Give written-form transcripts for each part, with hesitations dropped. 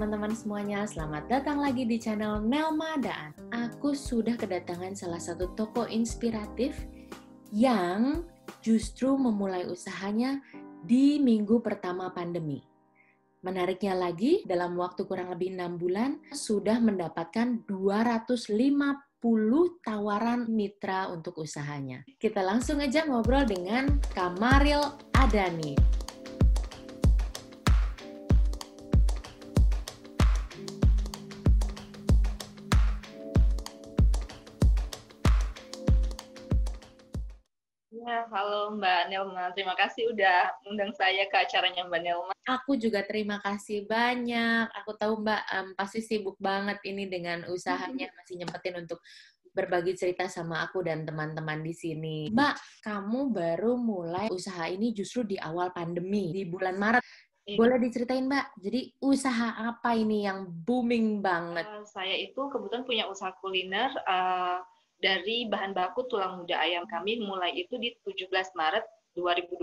teman-teman semuanya, selamat datang lagi di channel Nelma Daan. Aku sudah kedatangan salah satu tokoh inspiratif yang justru memulai usahanya di minggu pertama pandemi. Menariknya lagi, dalam waktu kurang lebih 6 bulan, sudah mendapatkan 250 tawaran mitra untuk usahanya. Kita langsung aja ngobrol dengan Kamaril Adani. Ya, halo Mbak Nelma. Terima kasih udah undang saya ke acaranya Mbak Nelma. Aku juga terima kasih banyak. Aku tahu Mbak pasti sibuk banget ini dengan usahanya, masih nyempetin untuk berbagi cerita sama aku dan teman-teman di sini. Mbak, kamu baru mulai usaha ini justru di awal pandemi, di bulan Maret. Boleh diceritain Mbak, jadi usaha apa ini yang booming banget? Saya itu kebetulan punya usaha kuliner dari bahan baku tulang muda ayam. Kami mulai itu di 17 Maret 2020.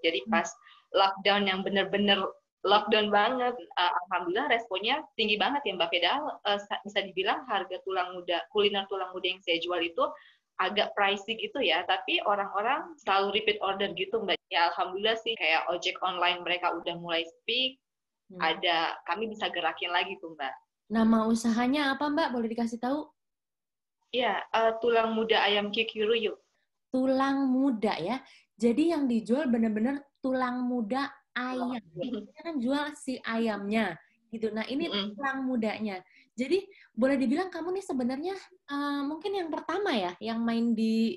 Jadi pas lockdown yang benar-benar lockdown banget. Alhamdulillah responnya tinggi banget ya Mbak Feda. Bisa dibilang harga kuliner tulang muda yang saya jual itu agak pricey gitu ya, tapi orang-orang selalu repeat order gitu Mbak. Ya Alhamdulillah sih, kayak ojek online mereka udah mulai speak, kami bisa gerakin lagi tuh Mbak. Nama usahanya apa Mbak? Boleh dikasih tahu? Iya, tulang muda ayam Kikiruyu. Tulang muda ya. Jadi yang dijual benar-benar tulang muda ayam. Kita kan jual si ayamnya gitu. Nah, ini tulang mudanya. Jadi boleh dibilang kamu nih sebenarnya mungkin yang pertama ya yang main di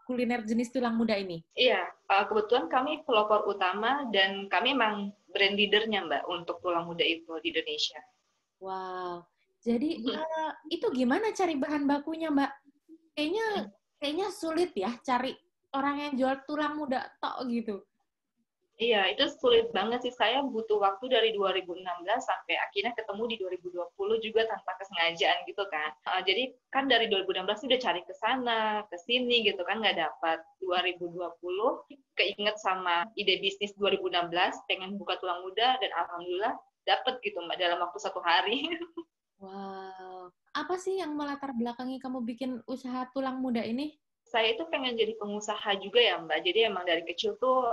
kuliner jenis tulang muda ini. Iya, kebetulan kami pelopor utama dan kami emang brand leader-nya Mbak untuk tulang muda itu di Indonesia. Wow. Jadi itu gimana cari bahan bakunya Mbak? Kayaknya sulit ya cari orang yang jual tulang muda tok gitu. Iya, itu sulit banget sih. Saya butuh waktu dari 2016 sampai akhirnya ketemu di 2020 juga tanpa kesengajaan gitu kan. Jadi kan dari 2016 udah cari ke sana, ke sini gitu kan, nggak dapat. 2020 keinget sama ide bisnis 2016, pengen buka tulang muda dan alhamdulillah dapat gitu Mbak dalam waktu 1 hari. Wow. Apa sih yang melatar belakangi kamu bikin usaha tulang muda ini? Saya itu pengen jadi pengusaha juga ya Mbak. Jadi emang dari kecil tuh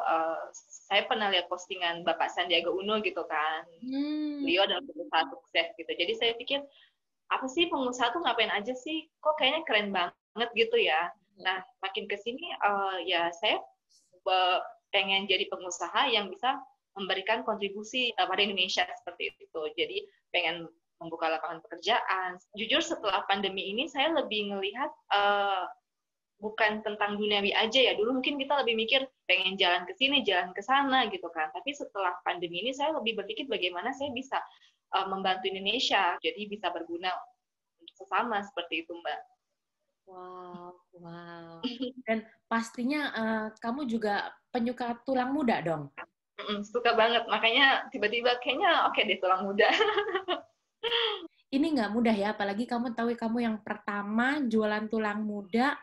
saya pernah lihat postingan Bapak Sandiaga Uno gitu kan. Beliau adalah pengusaha sukses gitu. Jadi saya pikir apa sih pengusaha tuh ngapain aja sih? Kok kayaknya keren banget gitu ya. Nah makin kesini ya saya pengen jadi pengusaha yang bisa memberikan kontribusi pada Indonesia seperti itu. Jadi pengen membuka lapangan pekerjaan. Jujur setelah pandemi ini saya lebih ngelihat bukan tentang duniawi aja ya. Dulu mungkin kita lebih mikir pengen jalan ke sini, jalan ke sana gitu kan. Tapi setelah pandemi ini saya lebih berpikir bagaimana saya bisa membantu Indonesia. Jadi bisa berguna untuk sesama seperti itu, Mbak. Wow. Dan pastinya kamu juga penyuka tulang muda dong? Suka banget. Makanya tiba-tiba kayaknya oke deh tulang muda. Ini nggak mudah ya, apalagi kamu tahu kamu yang pertama jualan tulang muda.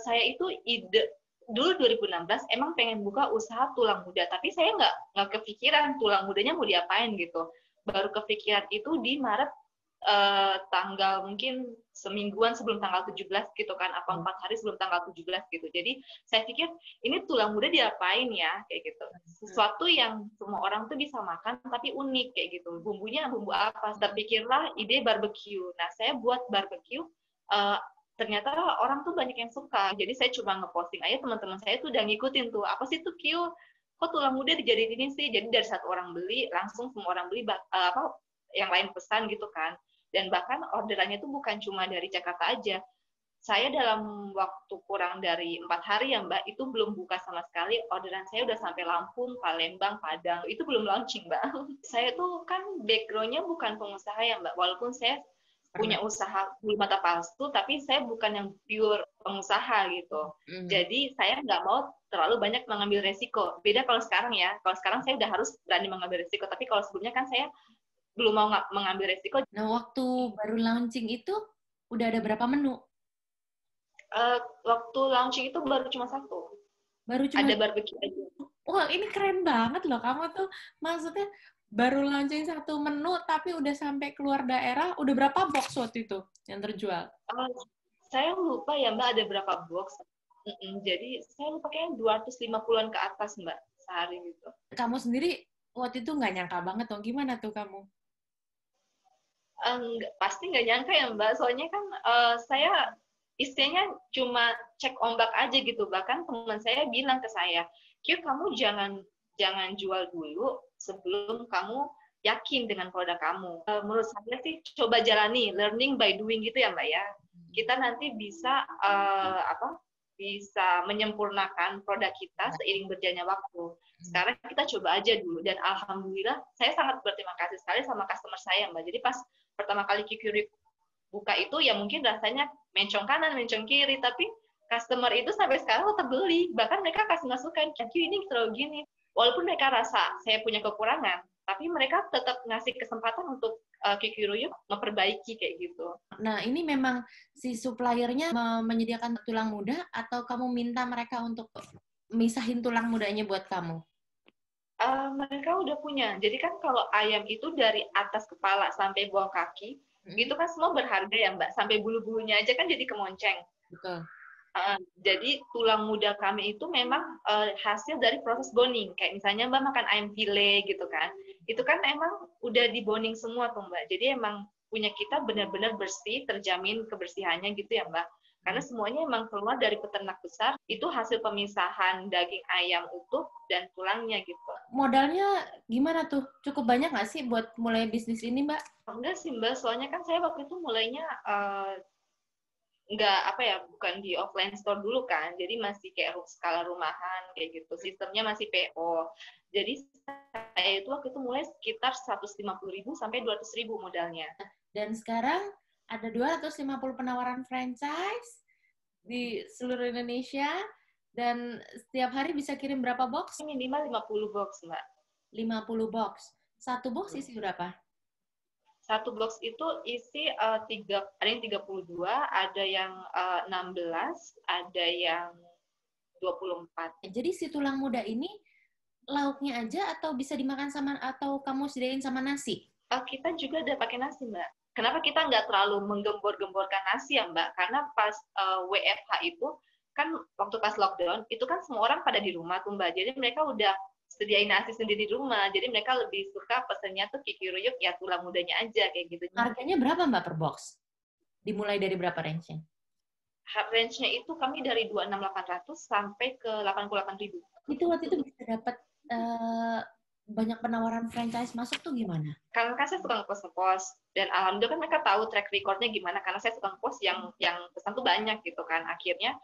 Saya itu dulu 2016 emang pengen buka usaha tulang muda, tapi saya nggak kepikiran tulang mudanya mau diapain gitu. Baru kepikiran itu di Maret, tanggal mungkin semingguan sebelum tanggal 17 gitu kan, apa 4 hari sebelum tanggal 17 gitu. Jadi saya pikir ini tulang muda diapain ya kayak gitu. Sesuatu yang semua orang tuh bisa makan tapi unik kayak gitu. Bumbunya bumbu apa? Terpikirlah ide barbecue. Nah saya buat barbecue. Ternyata orang tuh banyak yang suka. Jadi saya cuma ngeposting aja, teman-teman saya tuh udah ngikutin tuh. Apa sih tuh Q? Kok tulang muda dijadiin ini sih? Jadi dari satu orang beli, langsung semua orang beli yang lain pesan gitu kan. Dan bahkan orderannya tuh bukan cuma dari Jakarta aja. Saya dalam waktu kurang dari 4 hari ya Mbak, itu belum buka sama sekali. Orderan saya udah sampai Lampung, Palembang, Padang. Itu belum launching Mbak. Saya tuh kan background-nya bukan pengusaha ya Mbak. Walaupun saya punya usaha bulu mata palsu, tapi saya bukan yang pure pengusaha gitu. Jadi saya nggak mau terlalu banyak mengambil resiko. Beda kalau sekarang ya. Kalau sekarang saya udah harus berani mengambil resiko. Tapi kalau sebelumnya kan saya belum mau mengambil resiko. Nah, waktu baru launching itu udah ada berapa menu? Waktu launching itu baru cuma satu. Ada barbecue aja. Wah, ini keren banget loh. Kamu tuh maksudnya baru launching satu menu, tapi udah sampai keluar daerah, udah berapa box waktu itu yang terjual? Saya lupa ya Mbak ada berapa box. Jadi saya lupa kayaknya 250-an ke atas Mbak sehari gitu. Kamu sendiri waktu itu nggak nyangka banget dong, gimana tuh kamu? Pasti nggak nyangka ya Mbak, soalnya kan saya istilahnya cuma cek ombak aja gitu. Bahkan teman saya bilang ke saya, Q kamu jangan jual dulu sebelum kamu yakin dengan produk kamu. Menurut saya sih coba jalani, learning by doing gitu ya Mbak ya. Kita nanti bisa bisa menyempurnakan produk kita seiring berjalannya waktu. Sekarang kita coba aja dulu, dan alhamdulillah saya sangat berterima kasih sekali sama customer saya Mbak. Jadi pas pertama kali QQ buka itu ya mungkin rasanya mencong kanan, mencong kiri, tapi customer itu sampai sekarang tetap beli. Bahkan mereka kasih masukan, QQ ini terlalu gini. Walaupun mereka rasa saya punya kekurangan, tapi mereka tetap ngasih kesempatan untuk QQ Ruyuk memperbaiki kayak gitu. Nah, ini memang si suppliernya menyediakan tulang muda atau kamu minta mereka untuk misahin tulang mudanya buat kamu? Mereka udah punya. Jadi kan kalau ayam itu dari atas kepala sampai bawah kaki, itu kan semua berharga ya Mbak. Sampai bulu-bulunya aja kan jadi kemonceng. Betul. Jadi tulang muda kami itu memang hasil dari proses boning. Kayak misalnya Mbak makan ayam file gitu kan. Itu kan emang udah diboning semua tuh Mbak. Jadi emang punya kita benar-benar bersih, terjamin kebersihannya gitu ya Mbak. Karena semuanya emang keluar dari peternak besar, itu hasil pemisahan daging ayam utuh dan tulangnya gitu. Modalnya gimana tuh? Cukup banyak nggak sih buat mulai bisnis ini, Mbak? Enggak sih Mbak, soalnya kan saya waktu itu mulainya bukan di offline store dulu kan, jadi masih kayak skala rumahan kayak gitu, sistemnya masih PO. Jadi saya itu waktu itu mulai sekitar 150.000 sampai 200.000 modalnya. Dan sekarang ada 250 penawaran franchise di seluruh Indonesia, dan setiap hari bisa kirim berapa box? Minimal 50 box, Mbak. 50 box. Satu box isi berapa? Satu box itu isi ada yang 32, ada yang 16, ada yang 24. Jadi si tulang muda ini lauknya aja atau bisa dimakan sama, atau kamu sediain sama nasi? Kita juga ada pakai nasi, Mbak. Kenapa kita nggak terlalu menggembor-gemborkan nasi ya, Mbak? Karena pas WFH itu, kan waktu pas lockdown, itu kan semua orang pada di rumah tuh, Mbak. Jadi mereka udah sediain nasi sendiri di rumah. Jadi mereka lebih suka pesennya tuh QQ Ruyuk, ya tulang mudanya aja, kayak gitu. Harganya berapa, Mbak, per box? Dimulai dari berapa range-nya? Range-nya itu kami dari 26.800 sampai ke 88.000. Itu waktu itu bisa dapat banyak penawaran franchise masuk tuh gimana? Karena kan saya suka ngepost, dan alhamdulillah kan mereka tahu track record-nya gimana, karena saya suka ngepost yang pesan tuh banyak gitu kan. Akhirnya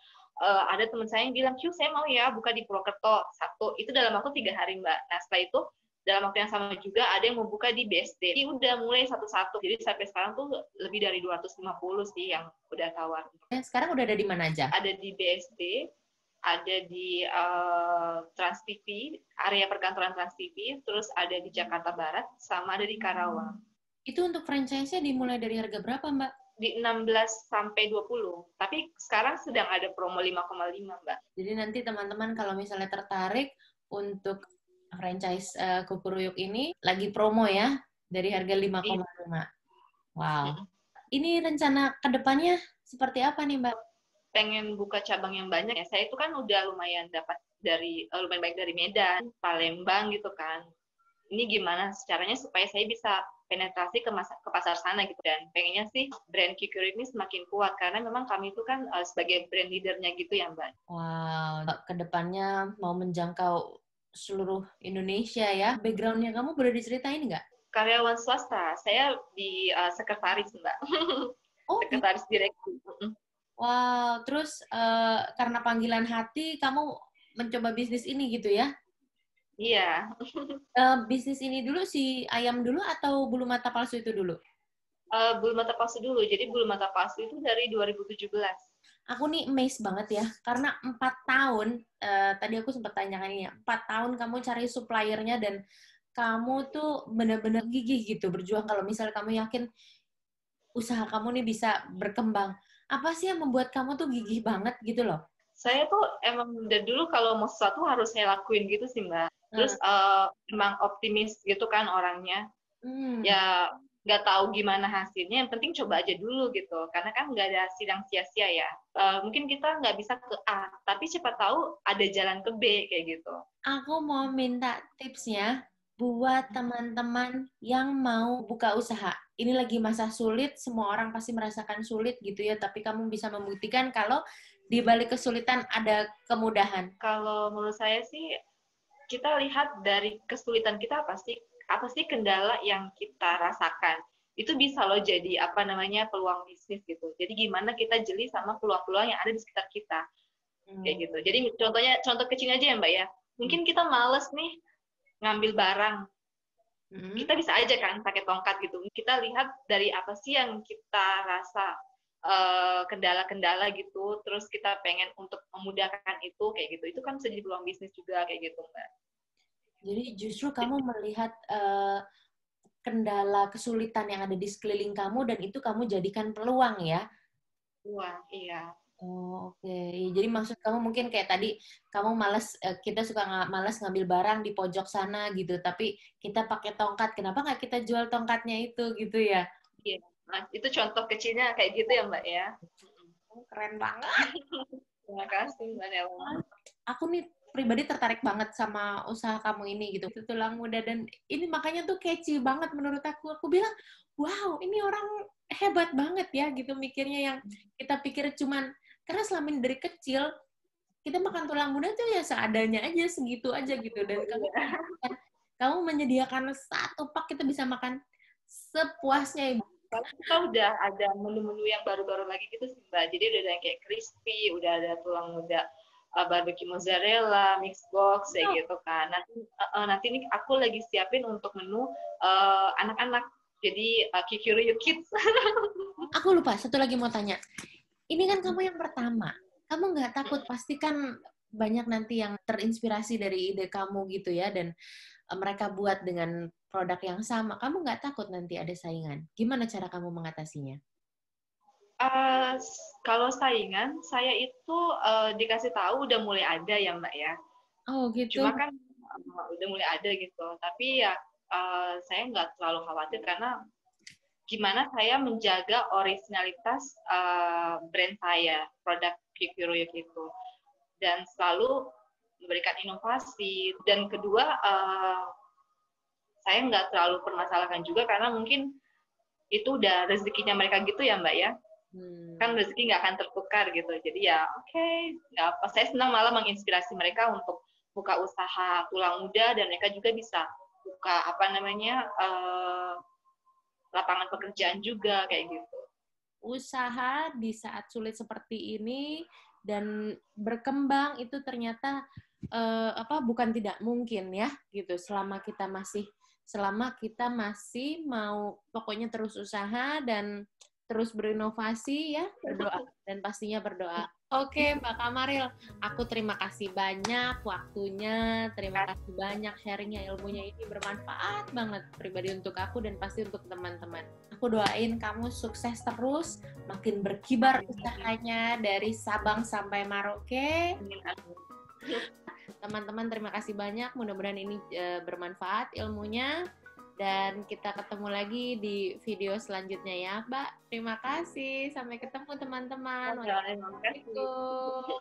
ada teman saya yang bilang, Q saya mau ya buka di Purwokerto satu, itu dalam waktu 3 hari Mbak. Nah setelah itu dalam waktu yang sama juga ada yang mau buka di BSD. Jadi udah mulai satu-satu, jadi sampai sekarang tuh lebih dari 250 sih yang udah tawar. Sekarang udah ada di mana aja? Ada di BSD, ada di Trans TV, area perkantoran Trans TV, terus ada di Jakarta Barat, sama ada di Karawang. Itu untuk franchise-nya dimulai dari harga berapa, Mbak? Di 16 sampai 20. Tapi sekarang sedang ada promo 5,5, Mbak. Jadi nanti teman-teman kalau misalnya tertarik untuk franchise QQ Ruyuk ini, lagi promo ya, dari harga 5,5. Wow. Ini rencana ke depannya seperti apa nih, Mbak? Pengen buka cabang yang banyak ya. Saya itu kan udah lumayan dapat lumayan baik dari Medan, Palembang gitu kan. Ini gimana caranya supaya saya bisa penetrasi ke pasar sana gitu, dan pengennya sih brand QQ ini semakin kuat karena memang kami itu kan sebagai brand leadernya gitu ya Mbak. Wow, kedepannya mau menjangkau seluruh Indonesia ya. Backgroundnya kamu boleh diceritain nggak? Karyawan swasta, saya di sekretaris Mbak. Oh, sekretaris direksi. Wow, terus karena panggilan hati kamu mencoba bisnis ini gitu ya? Iya. Bisnis ini dulu si ayam dulu atau bulu mata palsu itu dulu? Bulu mata palsu dulu. Jadi bulu mata palsu itu dari 2017. Aku nih amazed banget ya, karena 4 tahun, tadi aku sempat tanyakan ini ya, 4 tahun kamu cari suppliernya dan kamu tuh benar-benar gigih gitu berjuang kalau misalnya kamu yakin usaha kamu nih bisa berkembang. Apa sih yang membuat kamu tuh gigih banget gitu loh? Saya tuh emang dari dulu kalau mau sesuatu harus saya lakuin gitu sih Mbak. Terus emang optimis gitu kan orangnya. Hmm. Ya nggak tahu gimana hasilnya, yang penting coba aja dulu gitu. Karena kan nggak ada hasil yang sia-sia ya. Mungkin kita nggak bisa ke A, tapi siapa tahu ada jalan ke B kayak gitu. Aku mau minta tipsnya buat teman-teman yang mau buka usaha. Ini lagi masa sulit, semua orang pasti merasakan sulit gitu ya, tapi kamu bisa membuktikan kalau di balik kesulitan ada kemudahan. Kalau menurut saya sih, kita lihat dari kesulitan kita apa sih kendala yang kita rasakan. Itu bisa loh jadi apa namanya peluang bisnis gitu. Jadi gimana kita jeli sama peluang-peluang yang ada di sekitar kita. Kayak gitu. Jadi contoh kecil aja ya Mbak ya. Mungkin kita males nih ngambil barang. Kita bisa aja kan pakai tongkat gitu. Kita lihat dari apa sih yang kita rasa kendala-kendala gitu, terus kita pengen untuk memudahkan itu kayak gitu. Itu kan bisa jadi peluang bisnis juga kayak gitu Mbak. Jadi justru kamu melihat kendala kesulitan yang ada di sekeliling kamu dan itu kamu jadikan peluang ya. Wah, iya. Oh, oke. Jadi maksud kamu mungkin kayak tadi kamu malas, kita suka malas ngambil barang di pojok sana gitu, tapi kita pakai tongkat. Kenapa nggak kita jual tongkatnya itu gitu ya? Iya. Nah, itu contoh kecilnya kayak gitu ya Mbak ya. Keren banget. Terima kasih Mbak Nela. Aku nih pribadi tertarik banget sama usaha kamu ini gitu. Itu tulang muda dan ini makanya tuh catchy banget menurut aku. Aku bilang, wow, ini orang hebat banget ya gitu mikirnya yang kita pikir cuman karena selama ini dari kecil kita makan tulang muda tuh ya seadanya aja segitu aja gitu dan kamu menyediakan satu pak kita bisa makan sepuasnya ibu. Kita udah ada menu-menu yang baru-baru lagi gitu sih Mbak. Jadi udah ada yang kayak crispy, udah ada tulang muda barbecue mozzarella, mix box kayak gitu kan. Nanti nih aku lagi siapin untuk menu anak-anak. Jadi Kikuru Kids. Aku lupa satu lagi mau tanya. Ini kan kamu yang pertama. Kamu nggak takut pasti kan banyak nanti yang terinspirasi dari ide kamu gitu ya dan mereka buat dengan produk yang sama. Kamu nggak takut nanti ada saingan? Gimana cara kamu mengatasinya? Kalau saingan, saya itu dikasih tahu udah mulai ada ya Mbak ya. Oh gitu. Cuma kan udah mulai ada gitu. Tapi ya saya nggak terlalu khawatir karena gimana saya menjaga originalitas brand saya, produk Kikiruyuk itu. Dan selalu memberikan inovasi. Dan kedua, saya nggak terlalu permasalahkan juga karena mungkin itu udah rezekinya mereka gitu ya Mbak ya. Kan rezeki nggak akan tertukar gitu. Jadi ya oke, nggak apa. Saya senang malah menginspirasi mereka untuk buka usaha tulang muda dan mereka juga bisa buka apa namanya lapangan pekerjaan juga kayak gitu. Usaha di saat sulit seperti ini dan berkembang itu ternyata bukan tidak mungkin ya gitu selama kita masih mau pokoknya terus usaha dan terus berinovasi ya berdoa dan pastinya berdoa. Oke, Mbak Kamaril, aku terima kasih banyak waktunya, terima kasih banyak sharingnya, ilmunya ini bermanfaat banget pribadi untuk aku dan pasti untuk teman-teman. Aku doain kamu sukses terus, makin berkibar usahanya dari Sabang sampai Merauke. Teman-teman terima kasih banyak, mudah-mudahan ini bermanfaat ilmunya. Dan kita ketemu lagi di video selanjutnya ya, Mbak. Terima kasih. Sampai ketemu teman-teman. Wassalamualaikum.